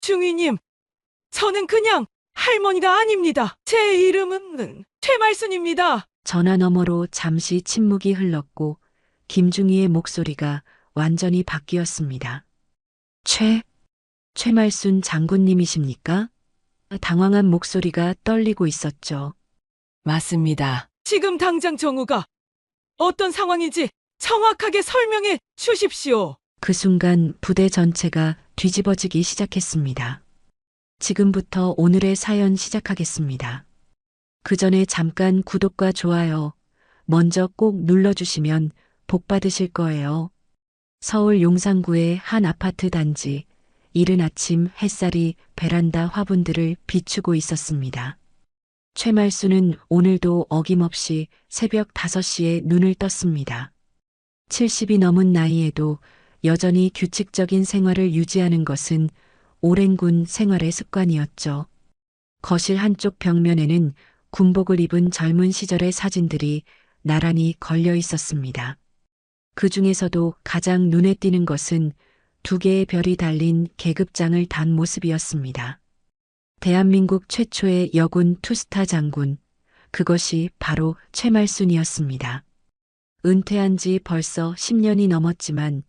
중위님, 저는 그냥 할머니가 아닙니다. 제 이름은 최말순입니다. 전화 너머로 잠시 침묵이 흘렀고 김중희의 목소리가 완전히 바뀌었습니다. 최말순 장군님이십니까? 당황한 목소리가 떨리고 있었죠. 맞습니다. 지금 당장 정우가 어떤 상황인지 정확하게 설명해 주십시오. 그 순간 부대 전체가 뒤집어지기 시작했습니다. 지금부터 오늘의 사연 시작하겠습니다. 그 전에 잠깐 구독과 좋아요 먼저 꼭 눌러주시면 복 받으실 거예요. 서울 용산구의 한 아파트 단지. 이른 아침 햇살이 베란다 화분들을 비추고 있었습니다. 최말수는 오늘도 어김없이 새벽 5시에 눈을 떴습니다. 70이 넘은 나이에도 여전히 규칙적인 생활을 유지하는 것은 오랜 군 생활의 습관이었죠. 거실 한쪽 벽면에는 군복을 입은 젊은 시절의 사진들이 나란히 걸려 있었습니다. 그 중에서도 가장 눈에 띄는 것은 2개의 별이 달린 계급장을 단 모습이었습니다. 대한민국 최초의 여군 투스타 장군, 그것이 바로 최말순이었습니다. 은퇴한 지 벌써 10년이 넘었지만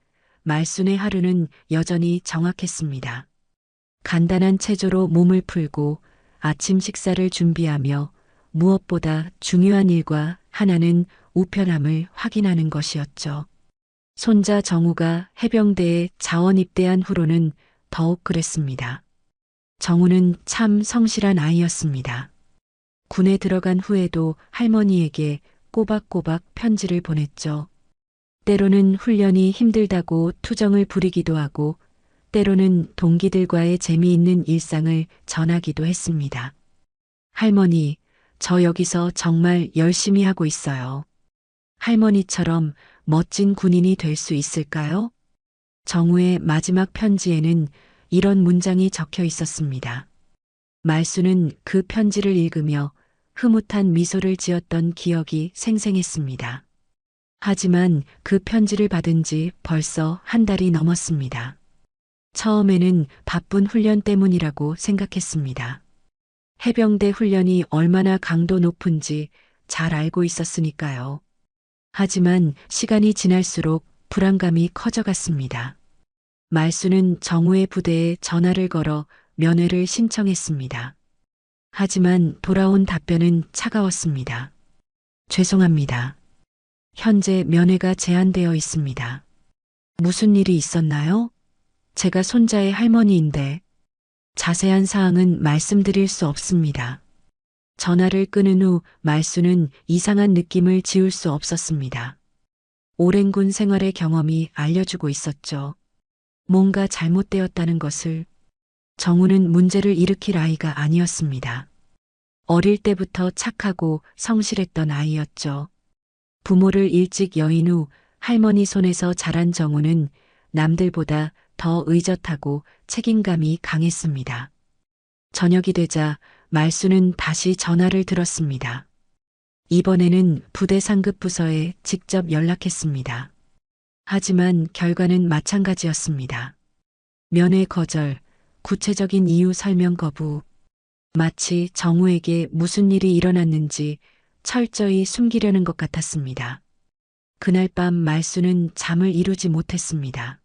말순의 하루는 여전히 정확했습니다. 간단한 체조로 몸을 풀고 아침 식사를 준비하며 무엇보다 중요한 일과 하나는 우편함을 확인하는 것이었죠. 손자 정우가 해병대에 자원 입대한 후로는 더욱 그랬습니다. 정우는 참 성실한 아이였습니다. 군에 들어간 후에도 할머니에게 꼬박꼬박 편지를 보냈죠. 때로는 훈련이 힘들다고 투정을 부리기도 하고 때로는 동기들과의 재미있는 일상을 전하기도 했습니다. 할머니, 저 여기서 정말 열심히 하고 있어요. 할머니처럼 멋진 군인이 될 수 있을까요? 정우의 마지막 편지에는 이런 문장이 적혀 있었습니다. 말수는 그 편지를 읽으며 흐뭇한 미소를 지었던 기억이 생생했습니다. 하지만 그 편지를 받은 지 벌써 1달이 넘었습니다. 처음에는 바쁜 훈련 때문이라고 생각했습니다. 해병대 훈련이 얼마나 강도 높은지 잘 알고 있었으니까요. 하지만 시간이 지날수록 불안감이 커져갔습니다. 말수는 정우의 부대에 전화를 걸어 면회를 신청했습니다. 하지만 돌아온 답변은 차가웠습니다. 죄송합니다. 현재 면회가 제한되어 있습니다. 무슨 일이 있었나요? 제가 손자의 할머니인데 자세한 사항은 말씀드릴 수 없습니다. 전화를 끊은 후 말수는 이상한 느낌을 지울 수 없었습니다. 오랜 군 생활의 경험이 알려주고 있었죠. 뭔가 잘못되었다는 것을. 정우는 문제를 일으킬 아이가 아니었습니다. 어릴 때부터 착하고 성실했던 아이였죠. 부모를 일찍 여인 후 할머니 손에서 자란 정우는 남들보다 더 의젓하고 책임감이 강했습니다. 저녁이 되자 말수는 다시 전화를 들었습니다. 이번에는 부대 상급 부서에 직접 연락했습니다. 하지만 결과는 마찬가지였습니다. 면회 거절, 구체적인 이유 설명 거부. 마치 정우에게 무슨 일이 일어났는지 철저히 숨기려는 것 같았습니다. 그날 밤 말수는 잠을 이루지 못했습니다.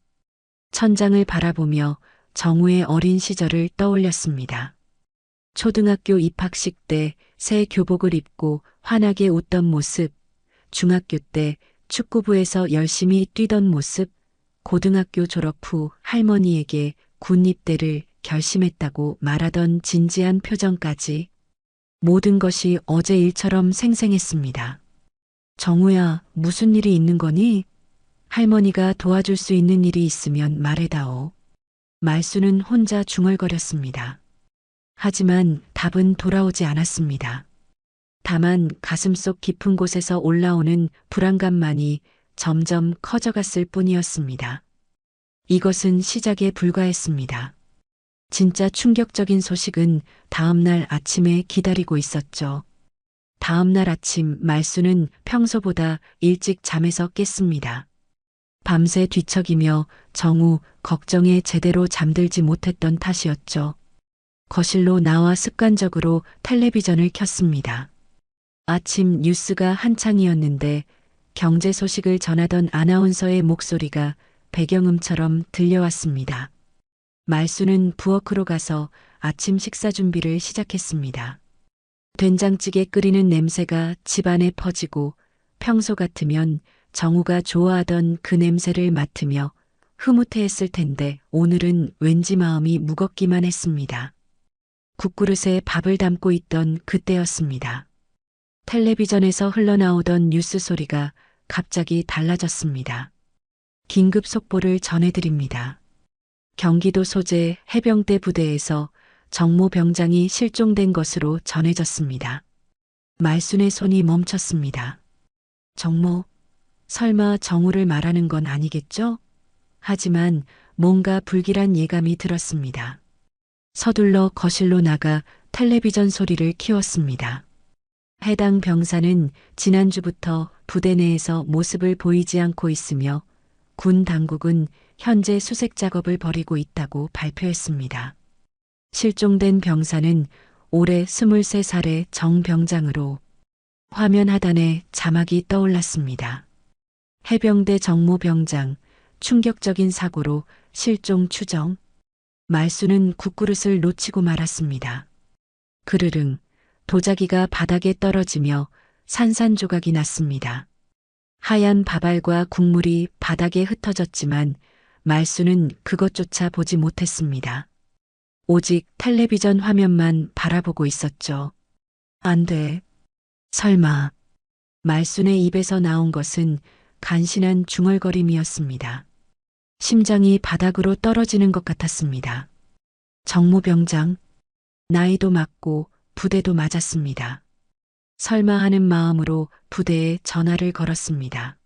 천장을 바라보며 정우의 어린 시절을 떠올렸습니다. 초등학교 입학식 때 새 교복을 입고 환하게 웃던 모습, 중학교 때 축구부에서 열심히 뛰던 모습, 고등학교 졸업 후 할머니에게 군 입대를 결심했다고 말하던 진지한 표정까지 모든 것이 어제 일처럼 생생했습니다. 정우야, 무슨 일이 있는 거니? 할머니가 도와줄 수 있는 일이 있으면 말해다오. 말수는 혼자 중얼거렸습니다. 하지만 답은 돌아오지 않았습니다. 다만 가슴속 깊은 곳에서 올라오는 불안감만이 점점 커져갔을 뿐이었습니다. 이것은 시작에 불과했습니다. 진짜 충격적인 소식은 다음날 아침에 기다리고 있었죠. 다음날 아침 말수는 평소보다 일찍 잠에서 깼습니다. 밤새 뒤척이며 정우 걱정에 제대로 잠들지 못했던 탓이었죠. 거실로 나와 습관적으로 텔레비전을 켰습니다. 아침 뉴스가 한창이었는데 경제 소식을 전하던 아나운서의 목소리가 배경음처럼 들려왔습니다. 말수는 부엌으로 가서 아침 식사 준비를 시작했습니다. 된장찌개 끓이는 냄새가 집안에 퍼지고 평소 같으면 정우가 좋아하던 그 냄새를 맡으며 흐뭇해했을 텐데 오늘은 왠지 마음이 무겁기만 했습니다. 국그릇에 밥을 담고 있던 그때였습니다. 텔레비전에서 흘러나오던 뉴스 소리가 갑자기 달라졌습니다. 긴급 속보를 전해드립니다. 경기도 소재 해병대 부대에서 정모 병장이 실종된 것으로 전해졌습니다. 말순의 손이 멈췄습니다. 정모, 설마 정우를 말하는 건 아니겠죠? 하지만 뭔가 불길한 예감이 들었습니다. 서둘러 거실로 나가 텔레비전 소리를 키웠습니다. 해당 병사는 지난주부터 부대 내에서 모습을 보이지 않고 있으며 군 당국은 현재 수색 작업을 벌이고 있다고 발표했습니다. 실종된 병사는 올해 23살의 정 병장으로 화면 하단에 자막이 떠올랐습니다. 해병대 정모 병장, 충격적인 사고로 실종 추정. 말수는 국그릇을 놓치고 말았습니다. 그르릉, 도자기가 바닥에 떨어지며 산산조각이 났습니다. 하얀 밥알과 국물이 바닥에 흩어졌지만 말수는 그것조차 보지 못했습니다. 오직 텔레비전 화면만 바라보고 있었죠. 안 돼. 설마. 말순의 입에서 나온 것은 간신한 중얼거림이었습니다. 심장이 바닥으로 떨어지는 것 같았습니다. 정모병장, 나이도 맞고 부대도 맞았습니다. 설마 하는 마음으로 부대에 전화를 걸었습니다.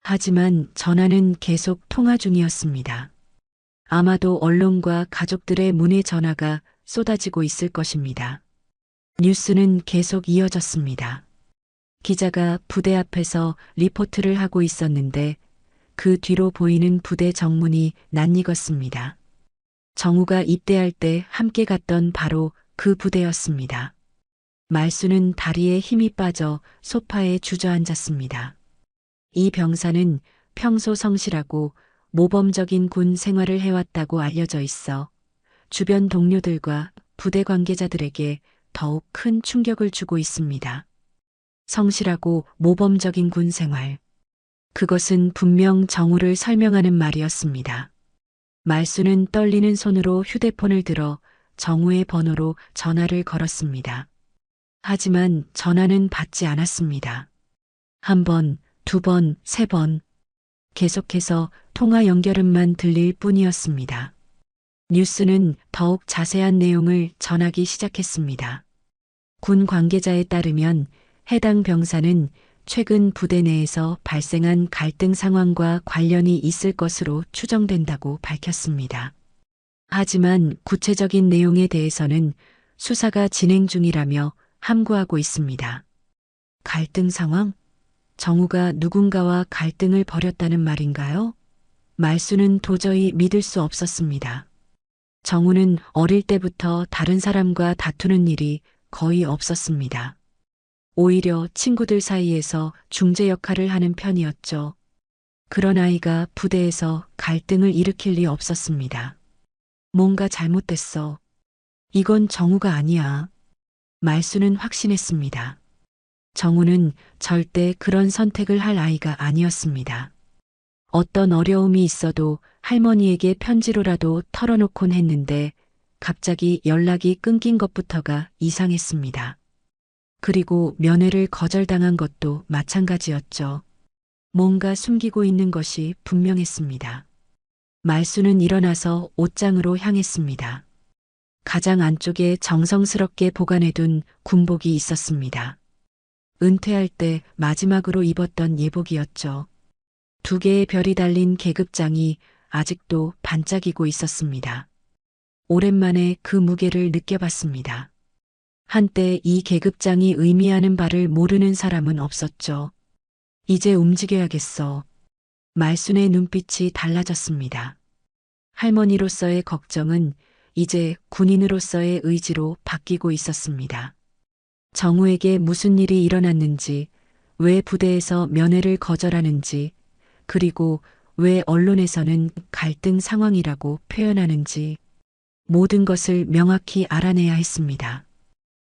하지만 전화는 계속 통화 중이었습니다. 아마도 언론과 가족들의 문의 전화가 쏟아지고 있을 것입니다. 뉴스는 계속 이어졌습니다. 기자가 부대 앞에서 리포트를 하고 있었는데 그 뒤로 보이는 부대 정문이 낯익었습니다. 정우가 입대할 때 함께 갔던 바로 그 부대였습니다. 말수는 다리에 힘이 빠져 소파에 주저앉았습니다. 이 병사는 평소 성실하고 모범적인 군 생활을 해왔다고 알려져 있어 주변 동료들과 부대 관계자들에게 더욱 큰 충격을 주고 있습니다. 성실하고 모범적인 군 생활. 그것은 분명 정우를 설명하는 말이었습니다. 말수는 떨리는 손으로 휴대폰을 들어 정우의 번호로 전화를 걸었습니다. 하지만 전화는 받지 않았습니다. 한 번, 두 번, 세 번. 계속해서 통화 연결음만 들릴 뿐이었습니다. 뉴스는 더욱 자세한 내용을 전하기 시작했습니다. 군 관계자에 따르면 해당 병사는 최근 부대 내에서 발생한 갈등 상황과 관련이 있을 것으로 추정된다고 밝혔습니다. 하지만 구체적인 내용에 대해서는 수사가 진행 중이라며 함구하고 있습니다. 갈등 상황? 정우가 누군가와 갈등을 벌였다는 말인가요? 말수는 도저히 믿을 수 없었습니다. 정우는 어릴 때부터 다른 사람과 다투는 일이 거의 없었습니다. 오히려 친구들 사이에서 중재 역할을 하는 편이었죠. 그런 아이가 부대에서 갈등을 일으킬 리 없었습니다. 뭔가 잘못됐어. 이건 정우가 아니야. 말수는 확신했습니다. 정우는 절대 그런 선택을 할 아이가 아니었습니다. 어떤 어려움이 있어도 할머니에게 편지로라도 털어놓곤 했는데 갑자기 연락이 끊긴 것부터가 이상했습니다. 그리고 면회를 거절당한 것도 마찬가지였죠. 뭔가 숨기고 있는 것이 분명했습니다. 말수는 일어나서 옷장으로 향했습니다. 가장 안쪽에 정성스럽게 보관해둔 군복이 있었습니다. 은퇴할 때 마지막으로 입었던 예복이었죠. 2개의 별이 달린 계급장이 아직도 반짝이고 있었습니다. 오랜만에 그 무게를 느껴봤습니다. 한때 이 계급장이 의미하는 바를 모르는 사람은 없었죠. 이제 움직여야겠어. 말순의 눈빛이 달라졌습니다. 할머니로서의 걱정은 이제 군인으로서의 의지로 바뀌고 있었습니다. 정우에게 무슨 일이 일어났는지, 왜 부대에서 면회를 거절하는지, 그리고 왜 언론에서는 갈등 상황이라고 표현하는지 모든 것을 명확히 알아내야 했습니다.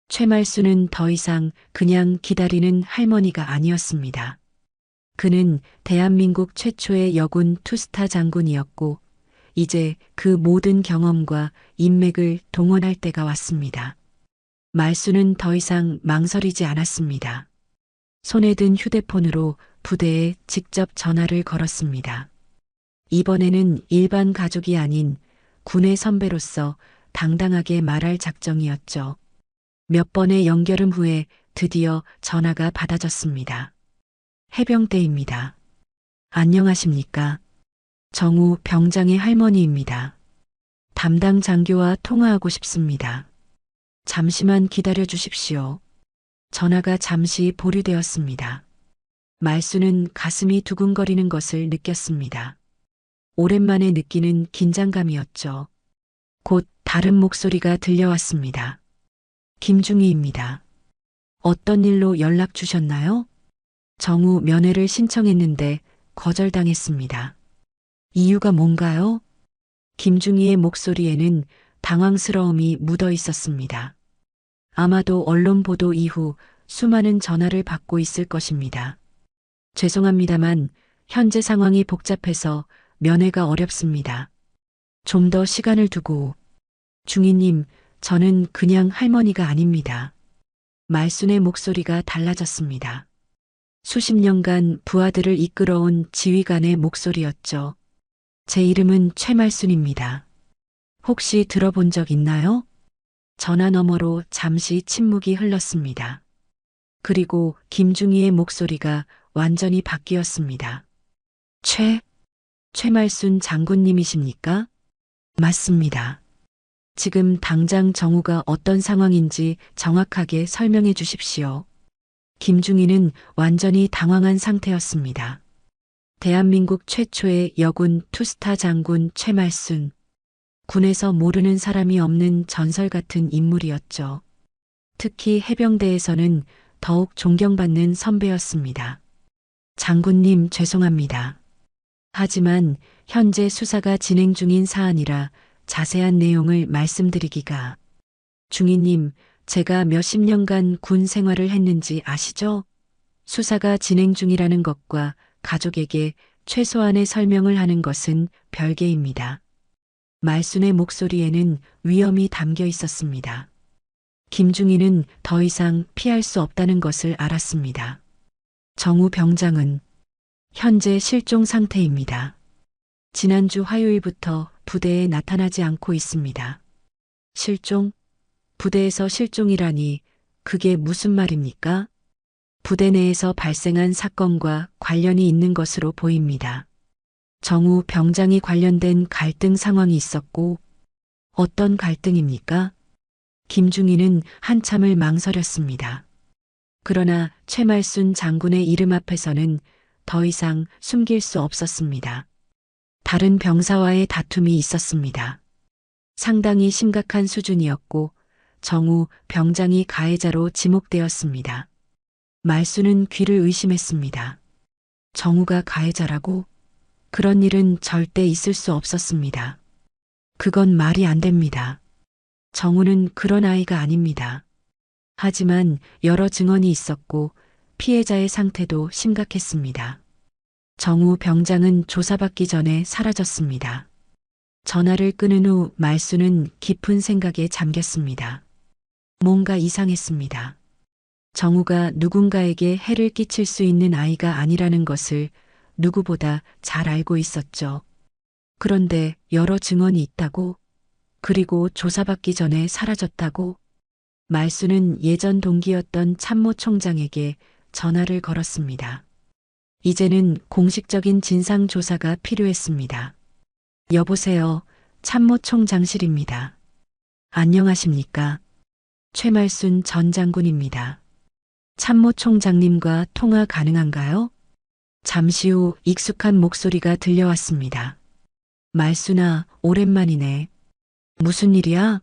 최말수는 더 이상 그냥 기다리는 할머니가 아니었습니다. 그는 대한민국 최초의 여군 투스타 장군이었고 이제 그 모든 경험과 인맥을 동원할 때가 왔습니다. 말수는 더 이상 망설이지 않았습니다. 손에 든 휴대폰으로 부대에 직접 전화를 걸었습니다. 이번에는 일반 가족이 아닌 군의 선배로서 당당하게 말할 작정이었죠. 몇 번의 연결음 후에 드디어 전화가 받아졌습니다. 해병대입니다. 안녕하십니까? 정우 병장의 할머니입니다. 담당 장교와 통화하고 싶습니다. 잠시만 기다려 주십시오. 전화가 잠시 보류되었습니다. 말수는 가슴이 두근거리는 것을 느꼈습니다. 오랜만에 느끼는 긴장감이었죠. 곧 다른 목소리가 들려왔습니다. 김중희입니다. 어떤 일로 연락 주셨나요? 정우 면회를 신청했는데 거절당했습니다. 이유가 뭔가요? 김중희의 목소리에는 당황스러움이 묻어 있었습니다. 아마도 언론 보도 이후 수많은 전화를 받고 있을 것입니다. 죄송합니다만 현재 상황이 복잡해서 면회가 어렵습니다. 좀 더 시간을 두고. 중희님, 저는 그냥 할머니가 아닙니다. 말순의 목소리가 달라졌습니다. 수십 년간 부하들을 이끌어온 지휘관의 목소리였죠. 제 이름은 최말순입니다. 혹시 들어본 적 있나요? 전화 너머로 잠시 침묵이 흘렀습니다. 그리고 김중희의 목소리가 완전히 바뀌었습니다. 최말순 장군님이십니까? 맞습니다. 지금 당장 정우가 어떤 상황인지 정확하게 설명해 주십시오. 김중희는 완전히 당황한 상태였습니다. 대한민국 최초의 여군 투스타 장군 최말순. 군에서 모르는 사람이 없는 전설 같은 인물이었죠. 특히 해병대에서는 더욱 존경받는 선배였습니다. 장군님 죄송합니다. 하지만 현재 수사가 진행 중인 사안이라 자세한 내용을 말씀드리기가. 중희님, 제가 몇십 년간 군 생활을 했는지 아시죠? 수사가 진행 중이라는 것과 가족에게 최소한의 설명을 하는 것은 별개입니다. 말순의 목소리에는 위험이 담겨 있었습니다. 김중희는 더 이상 피할 수 없다는 것을 알았습니다. 정우 병장은 현재 실종 상태입니다. 지난주 화요일부터 부대에 나타나지 않고 있습니다. 실종? 부대에서 실종이라니 그게 무슨 말입니까? 부대 내에서 발생한 사건과 관련이 있는 것으로 보입니다. 정우 병장이 관련된 갈등 상황이 있었고 어떤 갈등입니까? 김중희는 한참을 망설였습니다. 그러나 최말순 장군의 이름 앞에서는 더 이상 숨길 수 없었습니다. 다른 병사와의 다툼이 있었습니다. 상당히 심각한 수준이었고 정우 병장이 가해자로 지목되었습니다. 말수는 귀를 의심했습니다. 정우가 가해자라고? 그런 일은 절대 있을 수 없었습니다. 그건 말이 안 됩니다. 정우는 그런 아이가 아닙니다. 하지만 여러 증언이 있었고 피해자의 상태도 심각했습니다. 정우 병장은 조사받기 전에 사라졌습니다. 전화를 끊은 후 말수는 깊은 생각에 잠겼습니다. 뭔가 이상했습니다. 정우가 누군가에게 해를 끼칠 수 있는 아이가 아니라는 것을 누구보다 잘 알고 있었죠. 그런데 여러 증언이 있다고? 그리고 조사받기 전에 사라졌다고? 말수는 예전 동기였던 참모총장에게 전화를 걸었습니다. 이제는 공식적인 진상조사가 필요했습니다. 여보세요, 참모총장실입니다. 안녕하십니까? 최말순 전 장군입니다. 참모총장님과 통화 가능한가요? 잠시 후 익숙한 목소리가 들려왔습니다. 말순아, 오랜만이네. 무슨 일이야?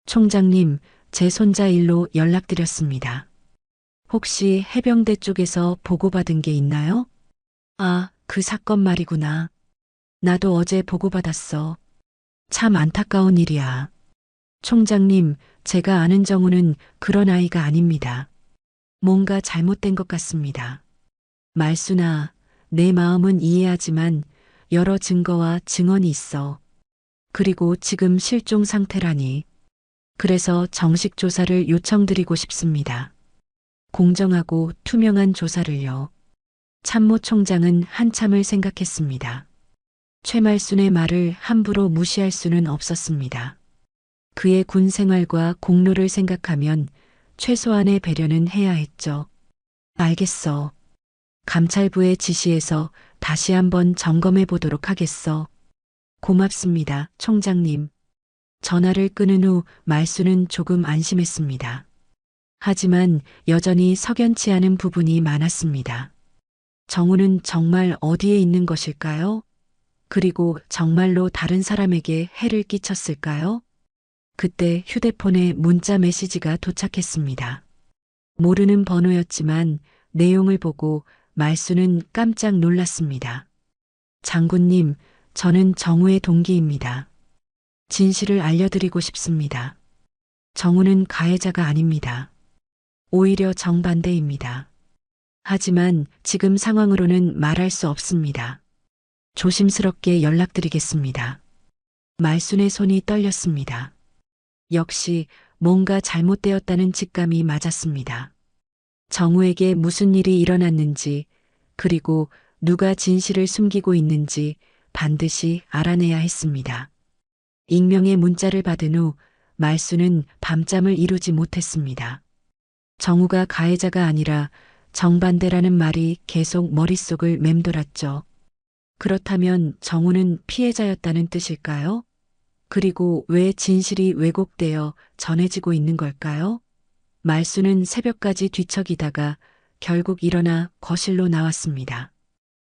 총장님, 제 손자 일로 연락드렸습니다. 혹시 해병대 쪽에서 보고받은 게 있나요? 아, 그 사건 말이구나. 나도 어제 보고받았어. 참 안타까운 일이야. 총장님, 제가 아는 정우는 그런 아이가 아닙니다. 뭔가 잘못된 것 같습니다. 말순아, 내 마음은 이해하지만 여러 증거와 증언이 있어. 그리고 지금 실종 상태라니. 그래서 정식 조사를 요청드리고 싶습니다. 공정하고 투명한 조사를요. 참모 총장은 한참을 생각했습니다. 최말순의 말을 함부로 무시할 수는 없었습니다. 그의 군 생활과 공로를 생각하면 최소한의 배려는 해야 했죠. 알겠어. 감찰부의 지시에서 다시 한번 점검해 보도록 하겠어. 고맙습니다, 총장님. 전화를 끊은 후 말수는 조금 안심했습니다. 하지만 여전히 석연치 않은 부분이 많았습니다. 정우는 정말 어디에 있는 것일까요? 그리고 정말로 다른 사람에게 해를 끼쳤을까요? 그때 휴대폰에 문자 메시지가 도착했습니다. 모르는 번호였지만 내용을 보고 말수는 깜짝 놀랐습니다. 장군님, 저는 정우의 동기입니다. 진실을 알려드리고 싶습니다. 정우는 가해자가 아닙니다. 오히려 정반대입니다. 하지만 지금 상황으로는 말할 수 없습니다. 조심스럽게 연락드리겠습니다. 말순의 손이 떨렸습니다. 역시 뭔가 잘못되었다는 직감이 맞았습니다. 정우에게 무슨 일이 일어났는지, 그리고 누가 진실을 숨기고 있는지 반드시 알아내야 했습니다. 익명의 문자를 받은 후 말수는 밤잠을 이루지 못했습니다. 정우가 가해자가 아니라 정반대라는 말이 계속 머릿속을 맴돌았죠. 그렇다면 정우는 피해자였다는 뜻일까요? 그리고 왜 진실이 왜곡되어 전해지고 있는 걸까요? 말수는 새벽까지 뒤척이다가 결국 일어나 거실로 나왔습니다.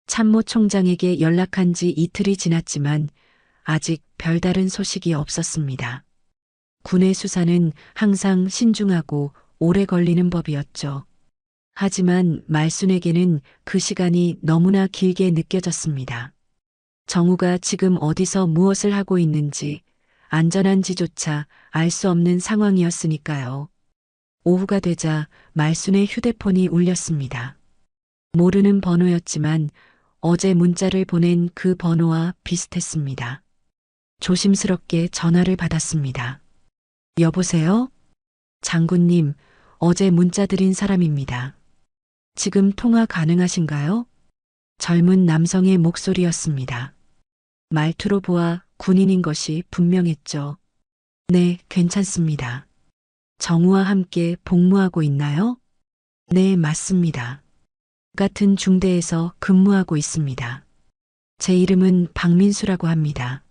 참모 총장에게 연락한 지 이틀이 지났지만 아직 별다른 소식이 없었습니다. 군의 수사는 항상 신중하고 오래 걸리는 법이었죠. 하지만 말순에게는 그 시간이 너무나 길게 느껴졌습니다. 정우가 지금 어디서 무엇을 하고 있는지 안전한지조차 알 수 없는 상황이었으니까요. 오후가 되자 말순의 휴대폰이 울렸습니다. 모르는 번호였지만 어제 문자를 보낸 그 번호와 비슷했습니다. 조심스럽게 전화를 받았습니다. 여보세요? 장군님, 어제 문자 드린 사람입니다. 지금 통화 가능하신가요? 젊은 남성의 목소리였습니다. 말투로 보아 군인인 것이 분명했죠. 네, 괜찮습니다. 정우와 함께 복무하고 있나요? 네, 맞습니다. 같은 중대에서 근무하고 있습니다. 제 이름은 박민수라고 합니다.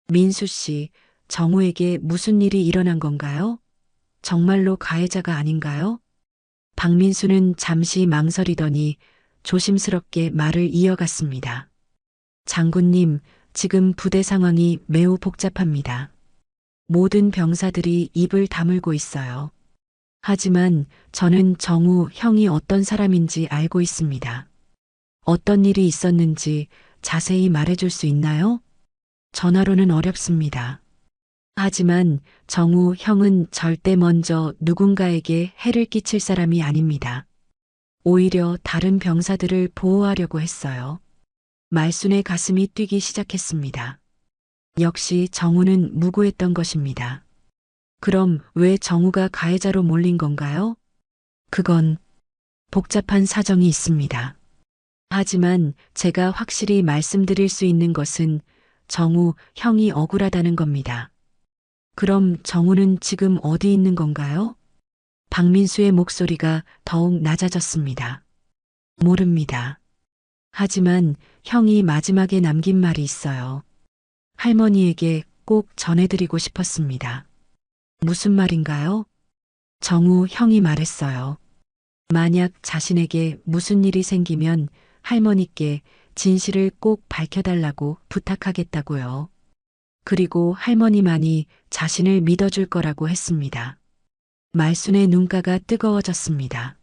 민수 씨, 정우에게 무슨 일이 일어난 건가요? 정말로 가해자가 아닌가요? 박민수는 잠시 망설이더니 조심스럽게 말을 이어갔습니다. 장군님, 지금 부대 상황이 매우 복잡합니다. 모든 병사들이 입을 다물고 있어요. 하지만 저는 정우 형이 어떤 사람인지 알고 있습니다. 어떤 일이 있었는지 자세히 말해줄 수 있나요? 전화로는 어렵습니다. 하지만 정우 형은 절대 먼저 누군가에게 해를 끼칠 사람이 아닙니다. 오히려 다른 병사들을 보호하려고 했어요. 말순의 가슴이 뛰기 시작했습니다. 역시 정우는 무고했던 것입니다. 그럼 왜 정우가 가해자로 몰린 건가요? 그건 복잡한 사정이 있습니다. 하지만 제가 확실히 말씀드릴 수 있는 것은 정우 형이 억울하다는 겁니다. 그럼 정우는 지금 어디 있는 건가요? 박민수의 목소리가 더욱 낮아졌습니다. 모릅니다. 하지만 형이 마지막에 남긴 말이 있어요. 할머니에게 꼭 전해드리고 싶었습니다. 무슨 말인가요? 정우 형이 말했어요. 만약 자신에게 무슨 일이 생기면 할머니께 진실을 꼭 밝혀달라고 부탁하겠다고요. 그리고 할머니만이 자신을 믿어줄 거라고 했습니다. 말순의 눈가가 뜨거워졌습니다.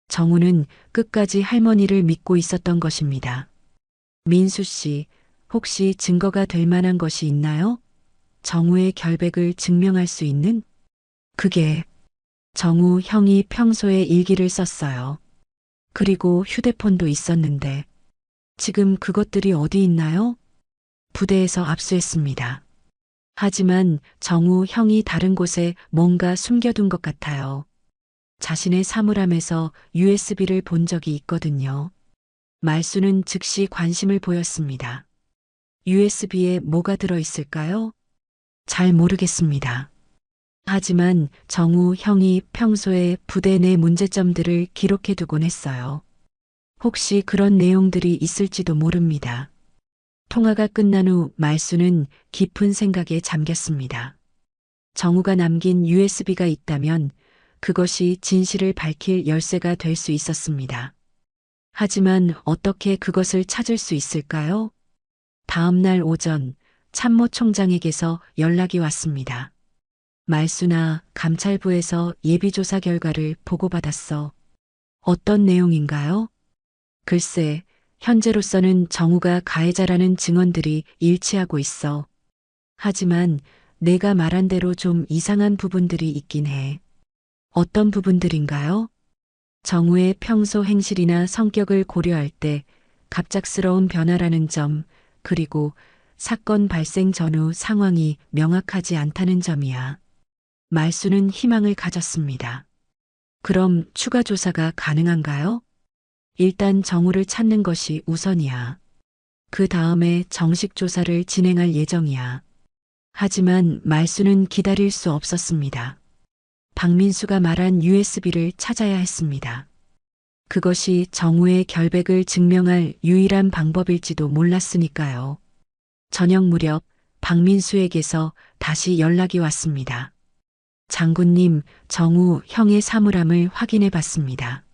정우는 끝까지 할머니를 믿고 있었던 것입니다. 민수 씨, 혹시 증거가 될 만한 것이 있나요? 정우의 결백을 증명할 수 있는? 그게 정우 형이 평소에 일기를 썼어요. 그리고 휴대폰도 있었는데 지금 그것들이 어디 있나요? 부대에서 압수했습니다. 하지만 정우 형이 다른 곳에 뭔가 숨겨둔 것 같아요. 자신의 사물함에서 USB를 본 적이 있거든요. 말수는 즉시 관심을 보였습니다. USB에 뭐가 들어있을까요? 잘 모르겠습니다. 하지만 정우 형이 평소에 부대 내 문제점들을 기록해두곤 했어요. 혹시 그런 내용들이 있을지도 모릅니다. 통화가 끝난 후 말수는 깊은 생각에 잠겼습니다. 정우가 남긴 USB가 있다면 그것이 진실을 밝힐 열쇠가 될 수 있었습니다. 하지만 어떻게 그것을 찾을 수 있을까요? 다음 날 오전 참모총장에게서 연락이 왔습니다. 말수나 감찰부에서 예비조사 결과를 보고받았어. 어떤 내용인가요? 글쎄, 현재로서는 정우가 가해자라는 증언들이 일치하고 있어. 하지만 내가 말한 대로 좀 이상한 부분들이 있긴 해. 어떤 부분들인가요? 정우의 평소 행실이나 성격을 고려할 때 갑작스러운 변화라는 점, 그리고 사건 발생 전후 상황이 명확하지 않다는 점이야. 말수는 희망을 가졌습니다. 그럼 추가 조사가 가능한가요? 일단 정우를 찾는 것이 우선이야. 그 다음에 정식 조사를 진행할 예정이야. 하지만 말수는 기다릴 수 없었습니다. 박민수가 말한 USB를 찾아야 했습니다. 그것이 정우의 결백을 증명할 유일한 방법일지도 몰랐으니까요. 저녁 무렵 박민수에게서 다시 연락이 왔습니다. 장군님, 정우 형의 사물함을 확인해 봤습니다.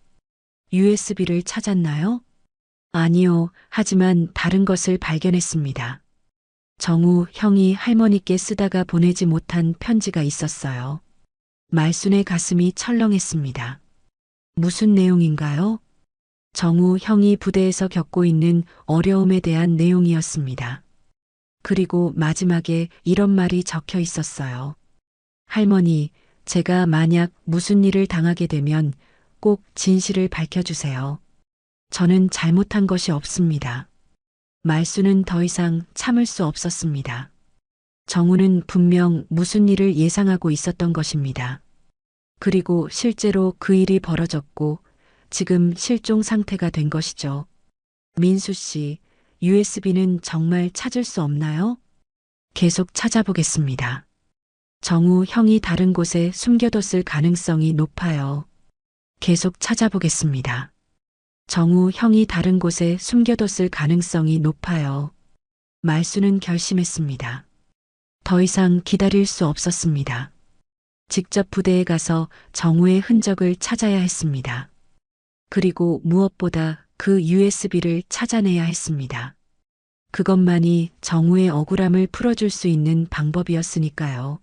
USB를 찾았나요? 아니요, 하지만 다른 것을 발견했습니다. 정우 형이 할머니께 쓰다가 보내지 못한 편지가 있었어요. 말순의 가슴이 철렁했습니다. 무슨 내용인가요? 정우 형이 부대에서 겪고 있는 어려움에 대한 내용이었습니다. 그리고 마지막에 이런 말이 적혀 있었어요. 할머니, 제가 만약 무슨 일을 당하게 되면 꼭 진실을 밝혀주세요. 저는 잘못한 것이 없습니다. 말수는 더 이상 참을 수 없었습니다. 정우는 분명 무슨 일을 예상하고 있었던 것입니다. 그리고 실제로 그 일이 벌어졌고 지금 실종 상태가 된 것이죠. 민수 씨, USB는 정말 찾을 수 없나요? 계속 찾아보겠습니다. 정우 형이 다른 곳에 숨겨뒀을 가능성이 높아요. 계속 찾아보겠습니다. 정우 형이 다른 곳에 숨겨뒀을 가능성이 높아요. 말수는 결심했습니다. 더 이상 기다릴 수 없었습니다. 직접 부대에 가서 정우의 흔적을 찾아야 했습니다. 그리고 무엇보다 그 USB를 찾아내야 했습니다. 그것만이 정우의 억울함을 풀어줄 수 있는 방법이었으니까요.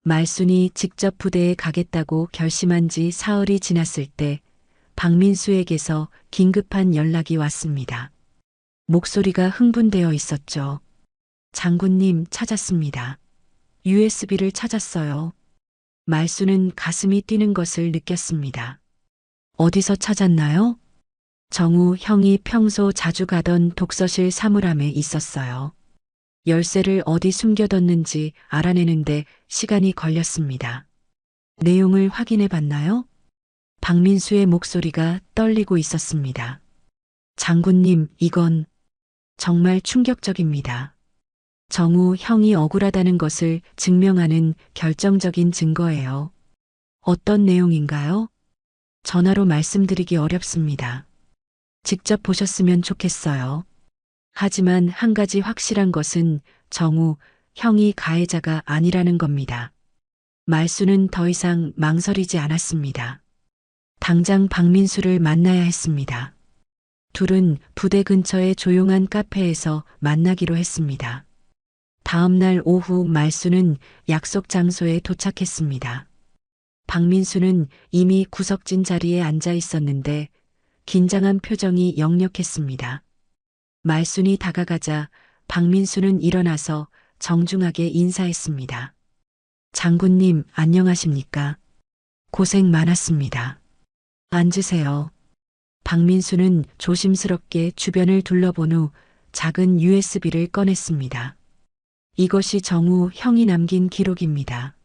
말순이 직접 부대에 가겠다고 결심한 지 사흘이 지났을 때 박민수에게서 긴급한 연락이 왔습니다. 목소리가 흥분되어 있었죠. 장군님, 찾았습니다. USB를 찾았어요. 말수는 가슴이 뛰는 것을 느꼈습니다. 어디서 찾았나요? 정우 형이 평소 자주 가던 독서실 사물함에 있었어요. 열쇠를 어디 숨겨뒀는지 알아내는데 시간이 걸렸습니다. 내용을 확인해 봤나요? 박민수의 목소리가 떨리고 있었습니다. 장군님, 이건 정말 충격적입니다. 정우 형이 억울하다는 것을 증명하는 결정적인 증거예요. 어떤 내용인가요? 전화로 말씀드리기 어렵습니다. 직접 보셨으면 좋겠어요. 하지만 한 가지 확실한 것은 정우 형이 가해자가 아니라는 겁니다. 말수는 더 이상 망설이지 않았습니다. 당장 박민수를 만나야 했습니다. 둘은 부대 근처의 조용한 카페에서 만나기로 했습니다. 다음 날 오후 말수는 약속 장소에 도착했습니다. 박민수는 이미 구석진 자리에 앉아 있었는데 긴장한 표정이 역력했습니다. 말순이 다가가자 박민수는 일어나서 정중하게 인사했습니다. 장군님, 안녕하십니까? 고생 많았습니다. 앉으세요. 박민수는 조심스럽게 주변을 둘러본 후 작은 USB를 꺼냈습니다. 이것이 정우 형이 남긴 기록입니다.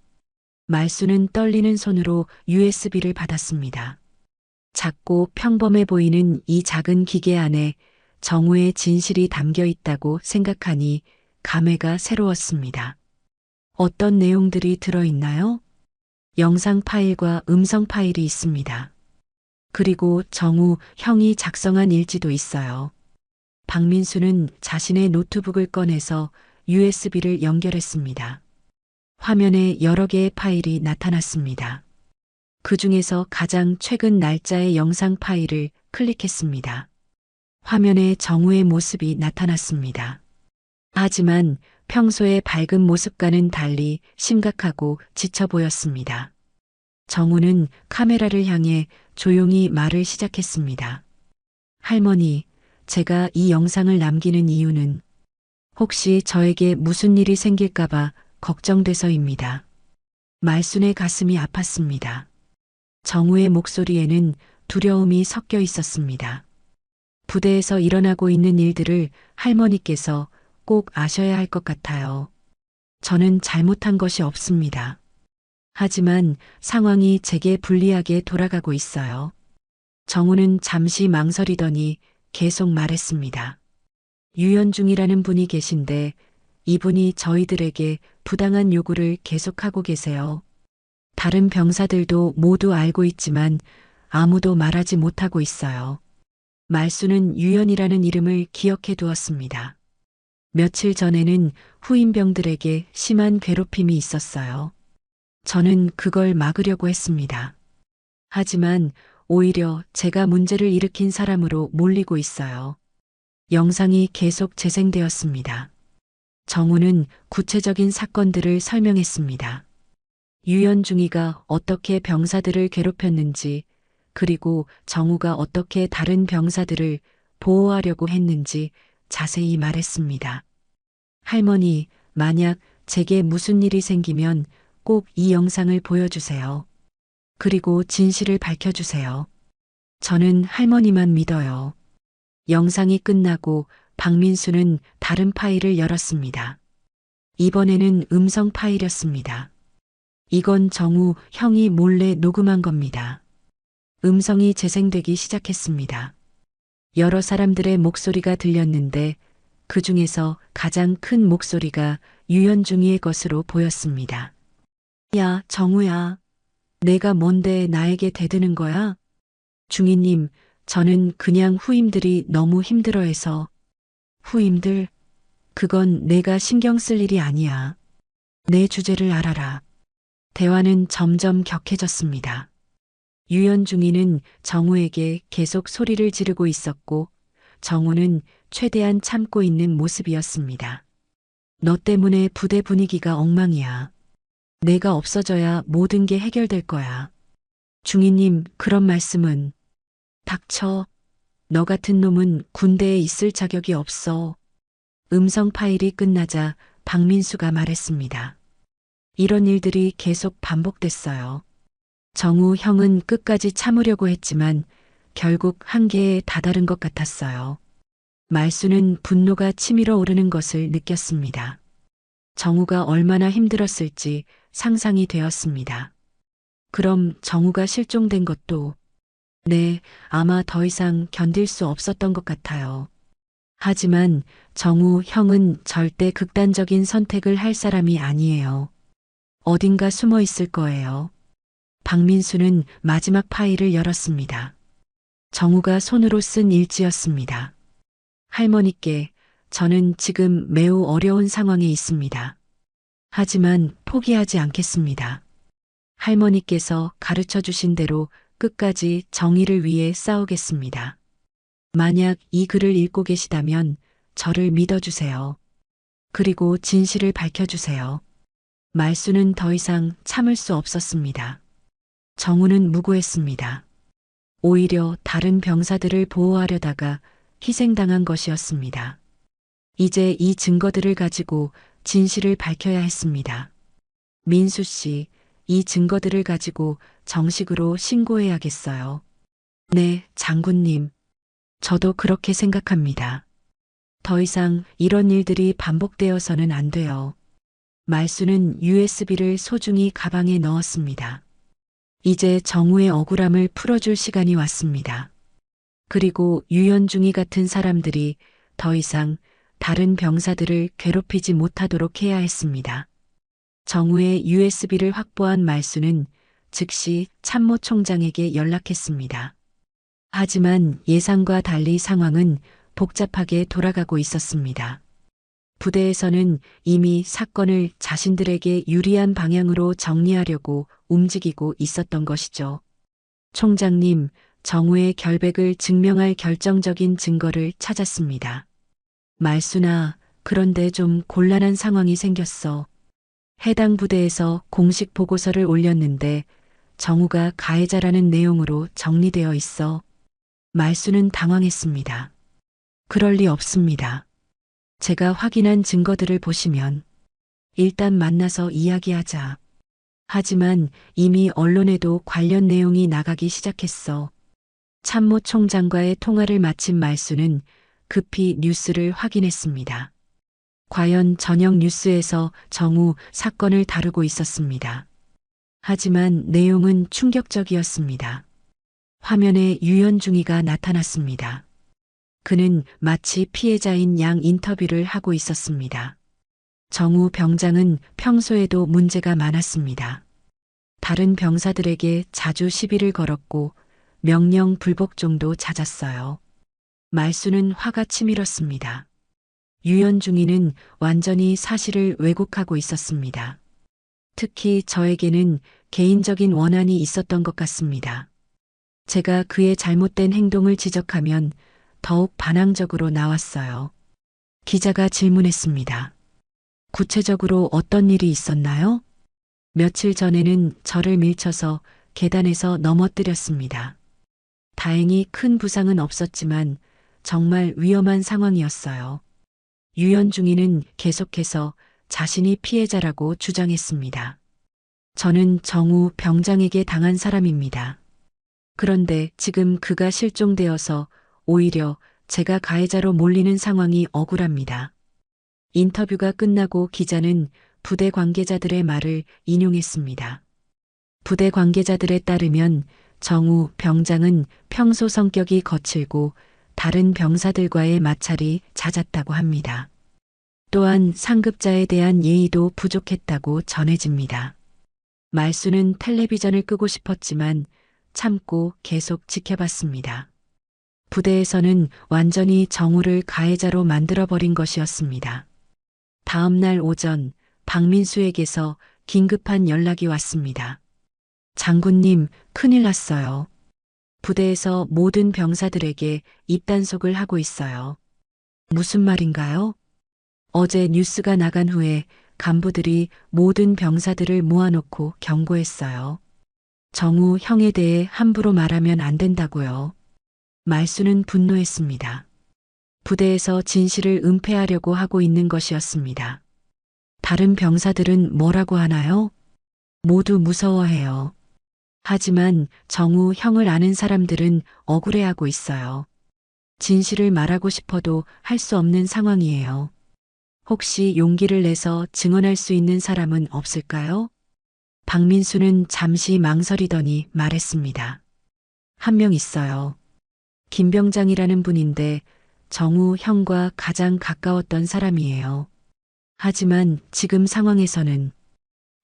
말수는 떨리는 손으로 USB를 받았습니다. 작고 평범해 보이는 이 작은 기계 안에 정우의 진실이 담겨 있다고 생각하니 감회가 새로웠습니다. 어떤 내용들이 들어있나요? 영상 파일과 음성 파일이 있습니다. 그리고 정우 형이 작성한 일지도 있어요. 박민수는 자신의 노트북을 꺼내서 USB를 연결했습니다. 화면에 여러 개의 파일이 나타났습니다. 그 중에서 가장 최근 날짜의 영상 파일을 클릭했습니다. 화면에 정우의 모습이 나타났습니다. 하지만 평소의 밝은 모습과는 달리 심각하고 지쳐 보였습니다. 정우는 카메라를 향해 조용히 말을 시작했습니다. 할머니, 제가 이 영상을 남기는 이유는 혹시 저에게 무슨 일이 생길까봐 걱정돼서입니다. 말순의 가슴이 아팠습니다. 정우의 목소리에는 두려움이 섞여 있었습니다. 부대에서 일어나고 있는 일들을 할머니께서 꼭 아셔야 할 것 같아요. 저는 잘못한 것이 없습니다. 하지만 상황이 제게 불리하게 돌아가고 있어요. 정우는 잠시 망설이더니 계속 말했습니다. 유연중이라는 분이 계신데 이분이 저희들에게 부당한 요구를 계속하고 계세요. 다른 병사들도 모두 알고 있지만 아무도 말하지 못하고 있어요. 말수는 유연이라는 이름을 기억해 두었습니다. 며칠 전에는 후임병들에게 심한 괴롭힘이 있었어요. 저는 그걸 막으려고 했습니다. 하지만 오히려 제가 문제를 일으킨 사람으로 몰리고 있어요. 영상이 계속 재생되었습니다. 정우는 구체적인 사건들을 설명했습니다. 유연중이가 어떻게 병사들을 괴롭혔는지, 그리고 정우가 어떻게 다른 병사들을 보호하려고 했는지 자세히 말했습니다. 할머니, 만약 제게 무슨 일이 생기면 꼭 이 영상을 보여주세요. 그리고 진실을 밝혀주세요. 저는 할머니만 믿어요. 영상이 끝나고 박민수는 다른 파일을 열었습니다. 이번에는 음성 파일이었습니다. 이건 정우 형이 몰래 녹음한 겁니다. 음성이 재생되기 시작했습니다. 여러 사람들의 목소리가 들렸는데 그 중에서 가장 큰 목소리가 유연중이의 것으로 보였습니다. 야, 정우야. 내가 뭔데 나에게 대드는 거야? 중이님, 저는 그냥 후임들이 너무 힘들어해서. 후임들? 그건 내가 신경 쓸 일이 아니야. 내 주제를 알아라. 대화는 점점 격해졌습니다. 유연중이는 정우에게 계속 소리를 지르고 있었고 정우는 최대한 참고 있는 모습이었습니다. 너 때문에 부대 분위기가 엉망이야. 내가 없어져야 모든 게 해결될 거야. 중이님, 그런 말씀은. 닥쳐. 너 같은 놈은 군대에 있을 자격이 없어. 음성 파일이 끝나자 박민수가 말했습니다. 이런 일들이 계속 반복됐어요. 정우 형은 끝까지 참으려고 했지만 결국 한계에 다다른 것 같았어요. 말수는 분노가 치밀어 오르는 것을 느꼈습니다. 정우가 얼마나 힘들었을지 상상이 되었습니다. 그럼 정우가 실종된 것도, 네, 아마 더 이상 견딜 수 없었던 것 같아요. 하지만 정우 형은 절대 극단적인 선택을 할 사람이 아니에요. 어딘가 숨어 있을 거예요. 박민수는 마지막 파일을 열었습니다. 정우가 손으로 쓴 일지였습니다. 할머니께, 저는 지금 매우 어려운 상황에 있습니다. 하지만 포기하지 않겠습니다. 할머니께서 가르쳐 주신 대로 끝까지 정의를 위해 싸우겠습니다. 만약 이 글을 읽고 계시다면 저를 믿어주세요. 그리고 진실을 밝혀주세요. 말수는 더 이상 참을 수 없었습니다. 정우는 무고했습니다. 오히려 다른 병사들을 보호하려다가 희생당한 것이었습니다. 이제 이 증거들을 가지고 진실을 밝혀야 했습니다. 민수 씨, 이 증거들을 가지고 정식으로 신고해야겠어요. 네, 장군님. 저도 그렇게 생각합니다. 더 이상 이런 일들이 반복되어서는 안 돼요. 말수는 USB를 소중히 가방에 넣었습니다. 이제 정우의 억울함을 풀어줄 시간이 왔습니다. 그리고 유연중이 같은 사람들이 더 이상 다른 병사들을 괴롭히지 못하도록 해야 했습니다. 정우의 USB를 확보한 말수는 즉시 참모총장에게 연락했습니다. 하지만 예상과 달리 상황은 복잡하게 돌아가고 있었습니다. 부대에서는 이미 사건을 자신들에게 유리한 방향으로 정리하려고 움직이고 있었던 것이죠. 총장님, 정우의 결백을 증명할 결정적인 증거를 찾았습니다. 말수나, 그런데 좀 곤란한 상황이 생겼어. 해당 부대에서 공식 보고서를 올렸는데 정우가 가해자라는 내용으로 정리되어 있어. 말수는 당황했습니다. 그럴 리 없습니다. 제가 확인한 증거들을 보시면 일단 만나서 이야기하자. 하지만 이미 언론에도 관련 내용이 나가기 시작했어. 참모총장과의 통화를 마친 말수는 급히 뉴스를 확인했습니다. 과연 저녁 뉴스에서 정우 사건을 다루고 있었습니다. 하지만 내용은 충격적이었습니다. 화면에 유연중이가 나타났습니다. 그는 마치 피해자인 양 인터뷰를 하고 있었습니다. 정우 병장은 평소에도 문제가 많았습니다. 다른 병사들에게 자주 시비를 걸었고 명령 불복종도 잦았어요. 말수는 화가 치밀었습니다. 유연중이는 완전히 사실을 왜곡하고 있었습니다. 특히 저에게는 개인적인 원한이 있었던 것 같습니다. 제가 그의 잘못된 행동을 지적하면 더욱 반항적으로 나왔어요. 기자가 질문했습니다. 구체적으로 어떤 일이 있었나요? 며칠 전에는 저를 밀쳐서 계단에서 넘어뜨렸습니다. 다행히 큰 부상은 없었지만 정말 위험한 상황이었어요. 유연중이는 계속해서 자신이 피해자라고 주장했습니다. 저는 정우 병장에게 당한 사람입니다. 그런데 지금 그가 실종되어서 오히려 제가 가해자로 몰리는 상황이 억울합니다. 인터뷰가 끝나고 기자는 부대 관계자들의 말을 인용했습니다. 부대 관계자들에 따르면 정우 병장은 평소 성격이 거칠고 다른 병사들과의 마찰이 잦았다고 합니다. 또한 상급자에 대한 예의도 부족했다고 전해집니다. 말수는 텔레비전을 끄고 싶었지만 참고 계속 지켜봤습니다. 부대에서는 완전히 정우를 가해자로 만들어버린 것이었습니다. 다음 날 오전 박민수에게서 긴급한 연락이 왔습니다. 장군님, 큰일 났어요. 부대에서 모든 병사들에게 입단속을 하고 있어요. 무슨 말인가요? 어제 뉴스가 나간 후에 간부들이 모든 병사들을 모아놓고 경고했어요. 정우 형에 대해 함부로 말하면 안 된다고요. 말수는 분노했습니다. 부대에서 진실을 은폐하려고 하고 있는 것이었습니다. 다른 병사들은 뭐라고 하나요? 모두 무서워해요. 하지만 정우 형을 아는 사람들은 억울해하고 있어요. 진실을 말하고 싶어도 할 수 없는 상황이에요. 혹시 용기를 내서 증언할 수 있는 사람은 없을까요? 박민수는 잠시 망설이더니 말했습니다. 한 명 있어요. 김 병장이라는 분인데 정우 형과 가장 가까웠던 사람이에요. 하지만 지금 상황에서는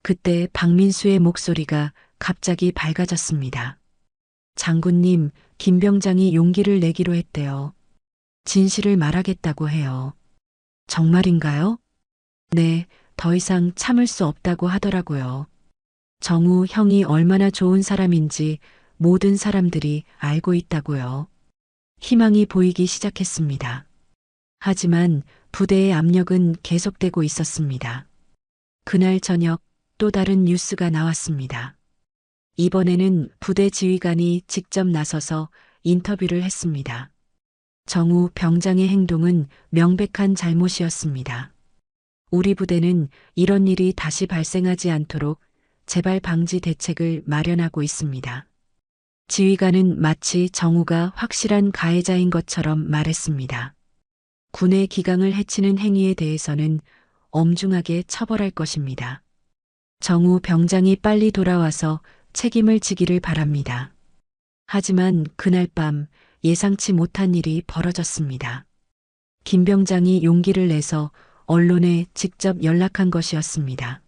그때 박민수의 목소리가 갑자기 밝아졌습니다. 장군님, 김 병장이 용기를 내기로 했대요. 진실을 말하겠다고 해요. 정말인가요? 네, 더 이상 참을 수 없다고 하더라고요. 정우 형이 얼마나 좋은 사람인지 모든 사람들이 알고 있다고요. 희망이 보이기 시작했습니다. 하지만 부대의 압력은 계속되고 있었습니다. 그날 저녁 또 다른 뉴스가 나왔습니다. 이번에는 부대 지휘관이 직접 나서서 인터뷰를 했습니다. 정우 병장의 행동은 명백한 잘못이었습니다. 우리 부대는 이런 일이 다시 발생하지 않도록 재발 방지 대책을 마련하고 있습니다. 지휘관은 마치 정우가 확실한 가해자인 것처럼 말했습니다. 군의 기강을 해치는 행위에 대해서는 엄중하게 처벌할 것입니다. 정우 병장이 빨리 돌아와서 책임을 지기를 바랍니다. 하지만 그날 밤 예상치 못한 일이 벌어졌습니다. 김 병장이 용기를 내서 언론에 직접 연락한 것이었습니다.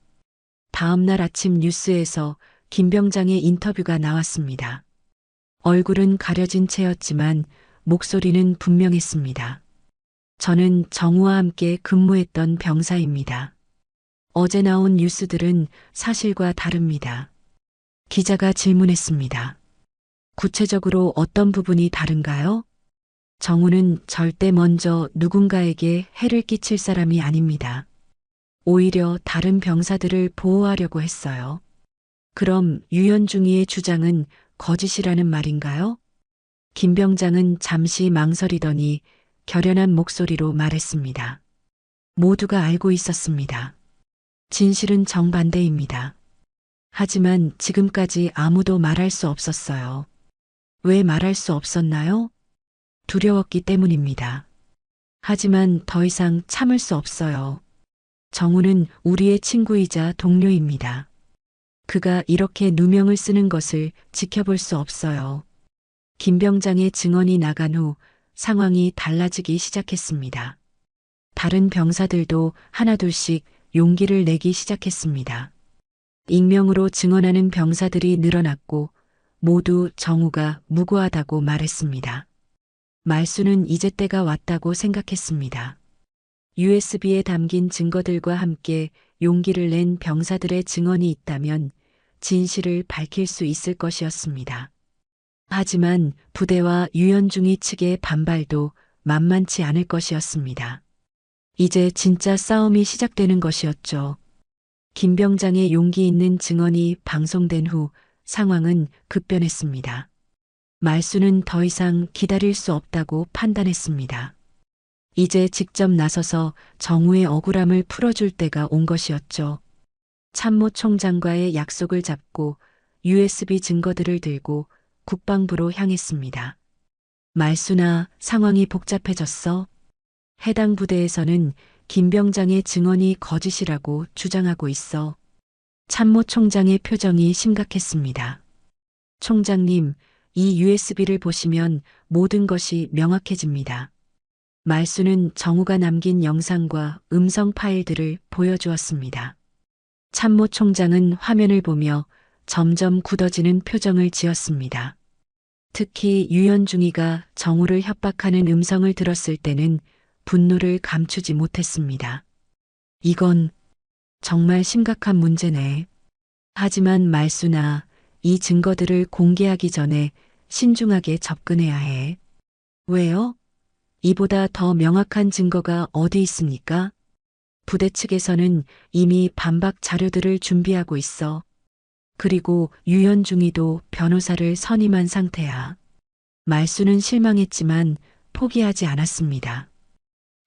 다음 날 아침 뉴스에서 김 병장의 인터뷰가 나왔습니다. 얼굴은 가려진 채였지만 목소리는 분명했습니다. 저는 정우와 함께 근무했던 병사입니다. 어제 나온 뉴스들은 사실과 다릅니다. 기자가 질문했습니다. 구체적으로 어떤 부분이 다른가요? 정우는 절대 먼저 누군가에게 해를 끼칠 사람이 아닙니다. 오히려 다른 병사들을 보호하려고 했어요. 그럼 유연중위의 주장은 거짓이라는 말인가요? 김 병장은 잠시 망설이더니 결연한 목소리로 말했습니다. 모두가 알고 있었습니다. 진실은 정반대입니다. 하지만 지금까지 아무도 말할 수 없었어요. 왜 말할 수 없었나요? 두려웠기 때문입니다. 하지만 더 이상 참을 수 없어요. 정우는 우리의 친구이자 동료입니다. 그가 이렇게 누명을 쓰는 것을 지켜볼 수 없어요. 김 병장의 증언이 나간 후 상황이 달라지기 시작했습니다. 다른 병사들도 하나둘씩 용기를 내기 시작했습니다. 익명으로 증언하는 병사들이 늘어났고 모두 정우가 무고하다고 말했습니다. 말수는 이제 때가 왔다고 생각했습니다. USB에 담긴 증거들과 함께 용기를 낸 병사들의 증언이 있다면 진실을 밝힐 수 있을 것이었습니다. 하지만 부대와 유연중위 측의 반발도 만만치 않을 것이었습니다. 이제 진짜 싸움이 시작되는 것이었죠. 김 병장의 용기 있는 증언이 방송된 후 상황은 급변했습니다. 말수는 더 이상 기다릴 수 없다고 판단했습니다. 이제 직접 나서서 정우의 억울함을 풀어줄 때가 온 것이었죠. 참모총장과의 약속을 잡고 USB 증거들을 들고 국방부로 향했습니다. 말수나 상황이 복잡해졌어. 해당 부대에서는 김 병장의 증언이 거짓이라고 주장하고 있어. 참모총장의 표정이 심각했습니다. 총장님, 이 USB를 보시면 모든 것이 명확해집니다. 말수는 정우가 남긴 영상과 음성 파일들을 보여주었습니다. 참모총장은 화면을 보며 점점 굳어지는 표정을 지었습니다. 특히 유연중위가 정우를 협박하는 음성을 들었을 때는 분노를 감추지 못했습니다. 이건 정말 심각한 문제네. 하지만 말수나 이 증거들을 공개하기 전에 신중하게 접근해야 해. 왜요? 이보다 더 명확한 증거가 어디 있습니까? 부대 측에서는 이미 반박 자료들을 준비하고 있어. 그리고 유연중위도 변호사를 선임한 상태야. 말수는 실망했지만 포기하지 않았습니다.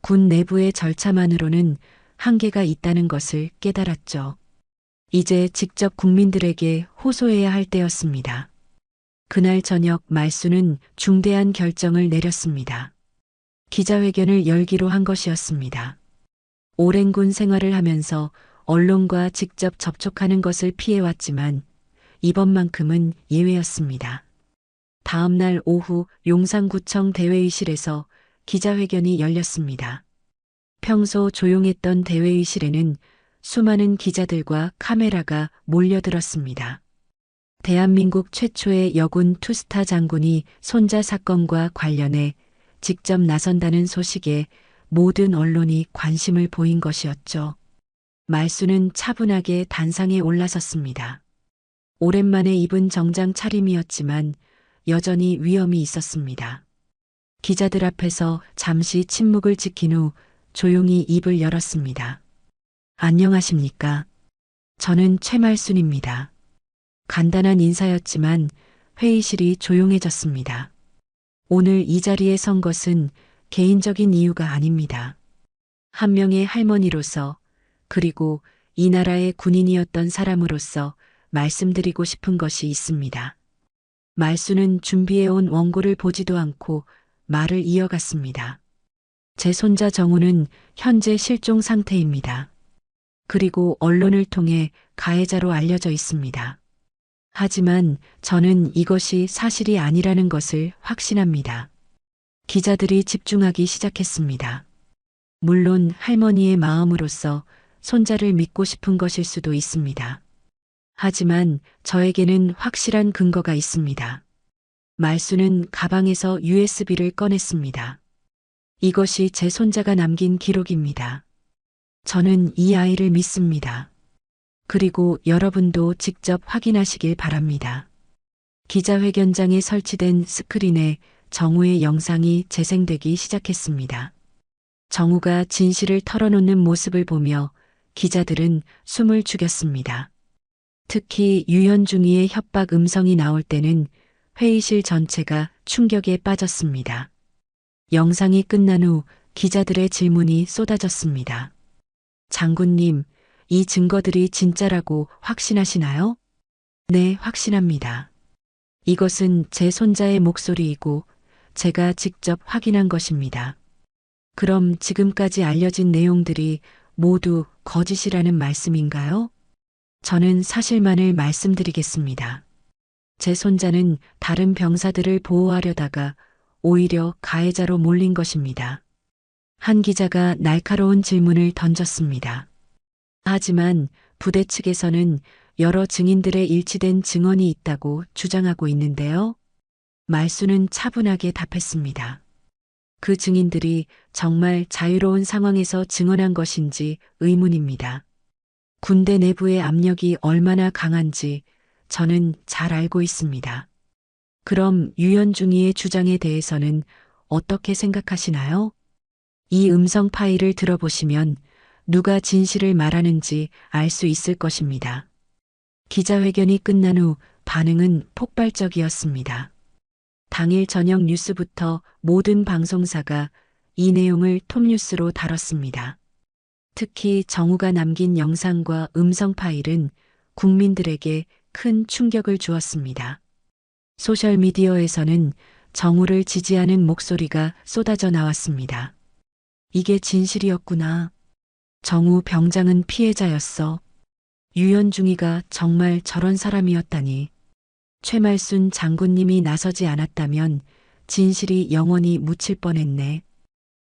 군 내부의 절차만으로는 한계가 있다는 것을 깨달았죠. 이제 직접 국민들에게 호소해야 할 때였습니다. 그날 저녁 말수는 중대한 결정을 내렸습니다. 기자회견을 열기로 한 것이었습니다. 오랜 군 생활을 하면서 언론과 직접 접촉하는 것을 피해왔지만 이번만큼은 예외였습니다. 다음 날 오후 용산구청 대회의실에서 기자회견이 열렸습니다. 평소 조용했던 대회의실에는 수많은 기자들과 카메라가 몰려들었습니다. 대한민국 최초의 여군 투스타 장군이 손자 사건과 관련해 직접 나선다는 소식에 모든 언론이 관심을 보인 것이었죠. 말수는 차분하게 단상에 올라섰습니다. 오랜만에 입은 정장 차림이었지만 여전히 위엄이 있었습니다. 기자들 앞에서 잠시 침묵을 지킨 후 조용히 입을 열었습니다. 안녕하십니까? 저는 최말순입니다. 간단한 인사였지만 회의실이 조용해졌습니다. 오늘 이 자리에 선 것은 개인적인 이유가 아닙니다. 한 명의 할머니로서, 그리고 이 나라의 군인이었던 사람으로서 말씀드리고 싶은 것이 있습니다. 말수는 준비해온 원고를 보지도 않고 말을 이어갔습니다. 제 손자 정우는 현재 실종 상태입니다. 그리고 언론을 통해 가해자로 알려져 있습니다. 하지만 저는 이것이 사실이 아니라는 것을 확신합니다. 기자들이 집중하기 시작했습니다. 물론 할머니의 마음으로서 손자를 믿고 싶은 것일 수도 있습니다. 하지만 저에게는 확실한 근거가 있습니다. 말수는 가방에서 USB를 꺼냈습니다. 이것이 제 손자가 남긴 기록입니다. 저는 이 아이를 믿습니다. 그리고 여러분도 직접 확인하시길 바랍니다. 기자회견장에 설치된 스크린에 정우의 영상이 재생되기 시작했습니다. 정우가 진실을 털어놓는 모습을 보며 기자들은 숨을 죽였습니다. 특히 유현중이의 협박 음성이 나올 때는 회의실 전체가 충격에 빠졌습니다. 영상이 끝난 후 기자들의 질문이 쏟아졌습니다. 장군님, 이 증거들이 진짜라고 확신하시나요? 네, 확신합니다. 이것은 제 손자의 목소리이고 제가 직접 확인한 것입니다. 그럼 지금까지 알려진 내용들이 모두 거짓이라는 말씀인가요? 저는 사실만을 말씀드리겠습니다. 제 손자는 다른 병사들을 보호하려다가 오히려 가해자로 몰린 것입니다. 한 기자가 날카로운 질문을 던졌습니다. 하지만 부대 측에서는 여러 증인들의 일치된 증언이 있다고 주장하고 있는데요. 말수는 차분하게 답했습니다. 그 증인들이 정말 자유로운 상황에서 증언한 것인지 의문입니다. 군대 내부의 압력이 얼마나 강한지 저는 잘 알고 있습니다. 그럼 유현중이의 주장에 대해서는 어떻게 생각하시나요? 이 음성 파일을 들어보시면 누가 진실을 말하는지 알 수 있을 것입니다. 기자회견이 끝난 후 반응은 폭발적이었습니다. 당일 저녁 뉴스부터 모든 방송사가 이 내용을 톱뉴스로 다뤘습니다. 특히 정우가 남긴 영상과 음성 파일은 국민들에게 큰 충격을 주었습니다. 소셜미디어에서는 정우를 지지하는 목소리가 쏟아져 나왔습니다. 이게 진실이었구나. 정우 병장은 피해자였어. 유현중이가 정말 저런 사람이었다니. 최말순 장군님이 나서지 않았다면 진실이 영원히 묻힐 뻔했네.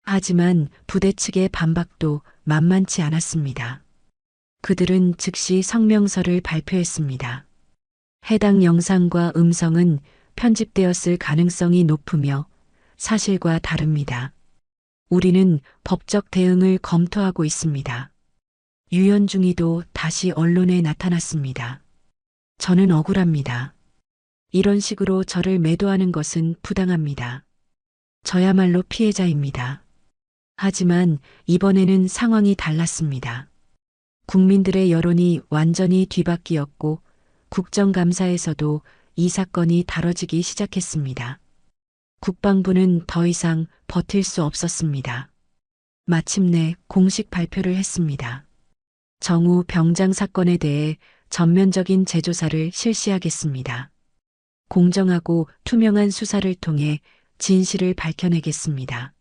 하지만 부대 측의 반박도 만만치 않았습니다. 그들은 즉시 성명서를 발표했습니다. 해당 영상과 음성은 편집되었을 가능성이 높으며 사실과 다릅니다. 우리는 법적 대응을 검토하고 있습니다. 유현중이도 다시 언론에 나타났습니다. 저는 억울합니다. 이런 식으로 저를 매도하는 것은 부당합니다. 저야말로 피해자입니다. 하지만 이번에는 상황이 달랐습니다. 국민들의 여론이 완전히 뒤바뀌었고 국정감사에서도 이 사건이 다뤄지기 시작했습니다. 국방부는 더 이상 버틸 수 없었습니다. 마침내 공식 발표를 했습니다. 정우 병장 사건에 대해 전면적인 재조사를 실시하겠습니다. 공정하고 투명한 수사를 통해 진실을 밝혀내겠습니다.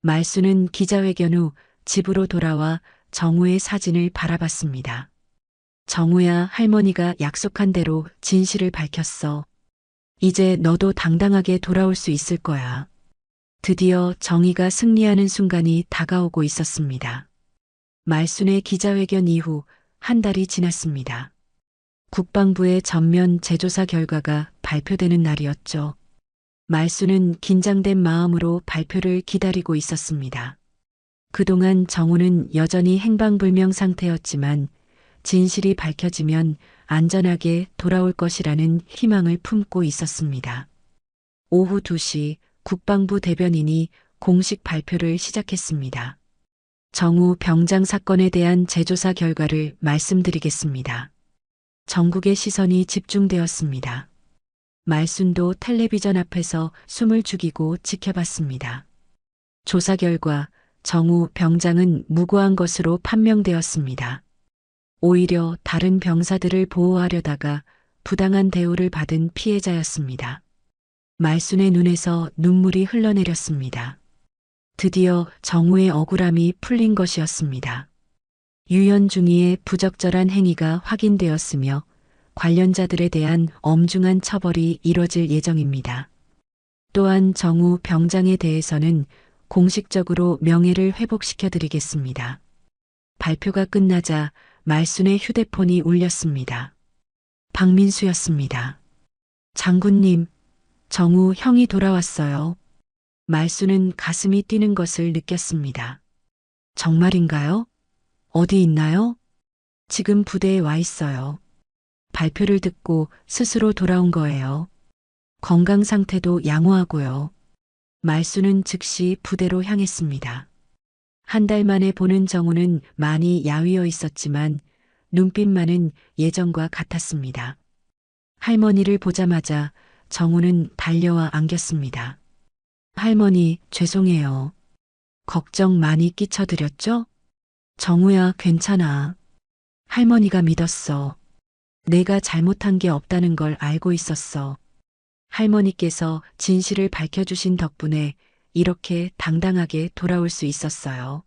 말수는 기자회견 후 집으로 돌아와 정우의 사진을 바라봤습니다. 정우야, 할머니가 약속한 대로 진실을 밝혔어. 이제 너도 당당하게 돌아올 수 있을 거야. 드디어 정의가 승리하는 순간이 다가오고 있었습니다. 말순의 기자회견 이후 한 달이 지났습니다. 국방부의 전면 재조사 결과가 발표되는 날이었죠. 말순은 긴장된 마음으로 발표를 기다리고 있었습니다. 그동안 정우는 여전히 행방불명 상태였지만 진실이 밝혀지면 안전하게 돌아올 것이라는 희망을 품고 있었습니다. 오후 2시 국방부 대변인이 공식 발표를 시작했습니다. 정우 병장 사건에 대한 재조사 결과를 말씀드리겠습니다. 전국의 시선이 집중되었습니다. 말순도 텔레비전 앞에서 숨을 죽이고 지켜봤습니다. 조사 결과 정우 병장은 무고한 것으로 판명되었습니다. 오히려 다른 병사들을 보호하려다가 부당한 대우를 받은 피해자였습니다. 말순의 눈에서 눈물이 흘러내렸습니다. 드디어 정우의 억울함이 풀린 것이었습니다. 유연중위의 부적절한 행위가 확인되었으며 관련자들에 대한 엄중한 처벌이 이뤄질 예정입니다. 또한 정우 병장에 대해서는 공식적으로 명예를 회복시켜 드리겠습니다. 발표가 끝나자 말순의 휴대폰이 울렸습니다. 박민수였습니다. 장군님, 정우 형이 돌아왔어요. 말순은 가슴이 뛰는 것을 느꼈습니다. 정말인가요? 어디 있나요? 지금 부대에 와 있어요. 발표를 듣고 스스로 돌아온 거예요. 건강 상태도 양호하고요. 말순은 즉시 부대로 향했습니다. 한 달 만에 보는 정우는 많이 야위어 있었지만 눈빛만은 예전과 같았습니다. 할머니를 보자마자 정우는 달려와 안겼습니다. 할머니, 죄송해요. 걱정 많이 끼쳐드렸죠? 정우야, 괜찮아. 할머니가 믿었어. 내가 잘못한 게 없다는 걸 알고 있었어. 할머니께서 진실을 밝혀주신 덕분에 이렇게 당당하게 돌아올 수 있었어요.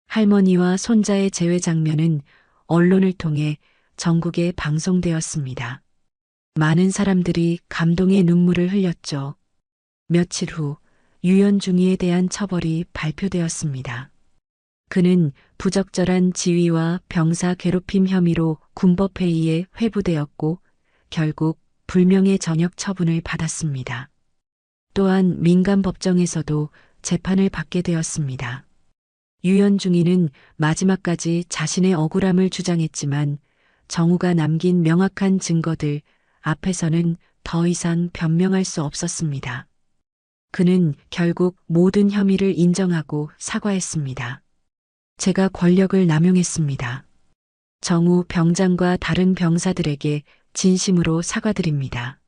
할머니와 손자의 재회 장면은 언론을 통해 전국에 방송되었습니다. 많은 사람들이 감동의 눈물을 흘렸죠. 며칠 후 유연중위에 대한 처벌이 발표되었습니다. 그는 부적절한 지휘와 병사 괴롭힘 혐의로 군법회의에 회부되었고 결국 불명예 전역 처분을 받았습니다. 또한 민간법정에서도 재판을 받게 되었습니다. 유연중위는 마지막까지 자신의 억울함을 주장했지만 정우가 남긴 명확한 증거들 앞에서는 더 이상 변명할 수 없었습니다. 그는 결국 모든 혐의를 인정하고 사과했습니다. 제가 권력을 남용했습니다. 정우 병장과 다른 병사들에게 진심으로 사과드립니다.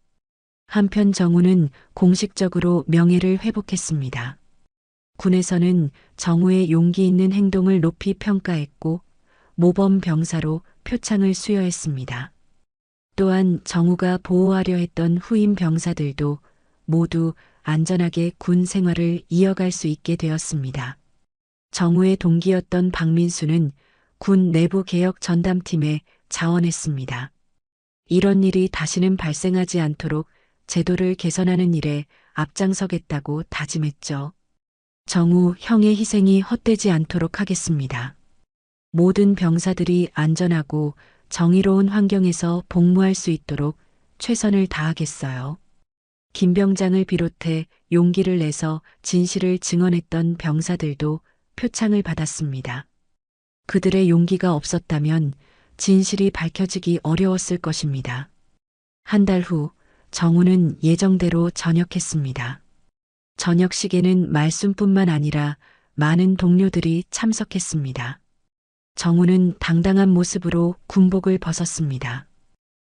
한편 정우는 공식적으로 명예를 회복했습니다. 군에서는 정우의 용기 있는 행동을 높이 평가했고 모범 병사로 표창을 수여했습니다. 또한 정우가 보호하려 했던 후임 병사들도 모두 안전하게 군 생활을 이어갈 수 있게 되었습니다. 정우의 동기였던 박민수는 군 내부 개혁 전담팀에 자원했습니다. 이런 일이 다시는 발생하지 않도록 제도를 개선하는 일에 앞장서겠다고 다짐했죠. 정우 형의 희생이 헛되지 않도록 하겠습니다. 모든 병사들이 안전하고 정의로운 환경에서 복무할 수 있도록 최선을 다하겠어요. 김 병장을 비롯해 용기를 내서 진실을 증언했던 병사들도 표창을 받았습니다. 그들의 용기가 없었다면 진실이 밝혀지기 어려웠을 것입니다. 한 달 후 정우는 예정대로 전역했습니다. 전역식에는 말순뿐만 아니라 많은 동료들이 참석했습니다. 정우는 당당한 모습으로 군복을 벗었습니다.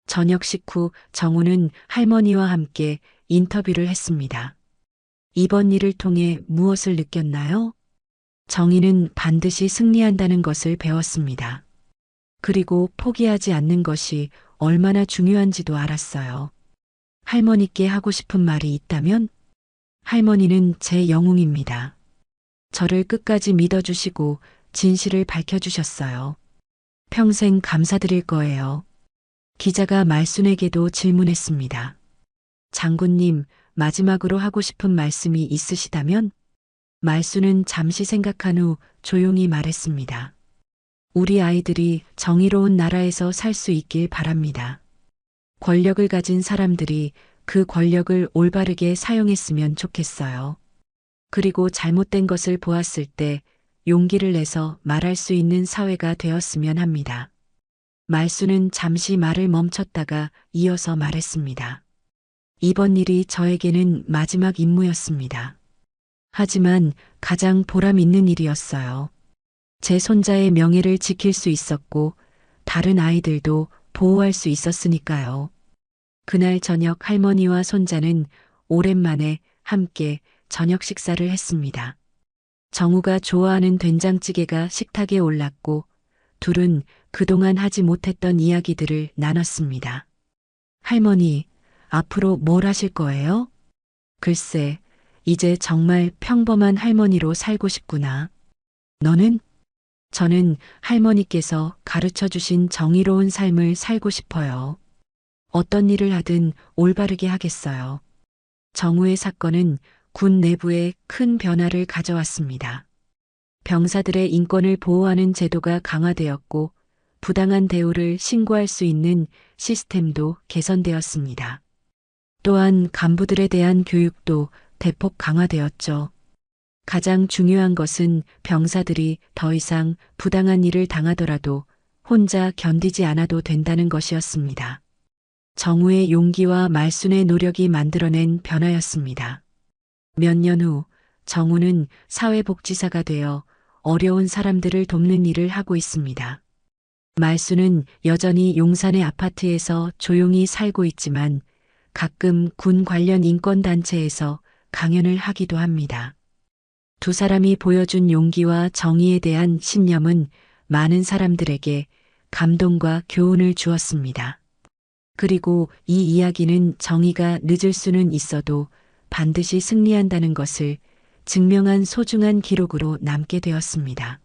전역식 후 정우는 할머니와 함께 인터뷰를 했습니다. 이번 일을 통해 무엇을 느꼈나요? 정의는 반드시 승리한다는 것을 배웠습니다. 그리고 포기하지 않는 것이 얼마나 중요한지도 알았어요. 할머니께 하고 싶은 말이 있다면? 할머니는 제 영웅입니다. 저를 끝까지 믿어주시고 진실을 밝혀주셨어요. 평생 감사드릴 거예요. 기자가 말순에게도 질문했습니다. 장군님, 마지막으로 하고 싶은 말씀이 있으시다면? 말순은 잠시 생각한 후 조용히 말했습니다. 우리 아이들이 정의로운 나라에서 살 수 있길 바랍니다. 권력을 가진 사람들이 그 권력을 올바르게 사용했으면 좋겠어요. 그리고 잘못된 것을 보았을 때 용기를 내서 말할 수 있는 사회가 되었으면 합니다. 말순은 잠시 말을 멈췄다가 이어서 말했습니다. 이번 일이 저에게는 마지막 임무였습니다. 하지만 가장 보람 있는 일이었어요. 제 손자의 명예를 지킬 수 있었고 다른 아이들도 보호할 수 있었으니까요. 그날 저녁 할머니와 손자는 오랜만에 함께 저녁 식사를 했습니다. 정우가 좋아하는 된장찌개가 식탁에 올랐고 둘은 그동안 하지 못했던 이야기들을 나눴습니다. 할머니, 앞으로 뭘 하실 거예요? 글쎄, 이제 정말 평범한 할머니로 살고 싶구나. 너는? 저는 할머니께서 가르쳐 주신 정의로운 삶을 살고 싶어요. 어떤 일을 하든 올바르게 하겠어요. 정우의 사건은 군 내부에 큰 변화를 가져왔습니다. 병사들의 인권을 보호하는 제도가 강화되었고 부당한 대우를 신고할 수 있는 시스템도 개선되었습니다. 또한 간부들에 대한 교육도 대폭 강화되었죠. 가장 중요한 것은 병사들이 더 이상 부당한 일을 당하더라도 혼자 견디지 않아도 된다는 것이었습니다. 정우의 용기와 말순의 노력이 만들어낸 변화였습니다. 몇 년 후 정우는 사회복지사가 되어 어려운 사람들을 돕는 일을 하고 있습니다. 말순은 여전히 용산의 아파트에서 조용히 살고 있지만 가끔 군 관련 인권단체에서 강연을 하기도 합니다. 두 사람이 보여준 용기와 정의에 대한 신념은 많은 사람들에게 감동과 교훈을 주었습니다. 그리고 이 이야기는 정의가 늦을 수는 있어도 반드시 승리한다는 것을 증명한 소중한 기록으로 남게 되었습니다.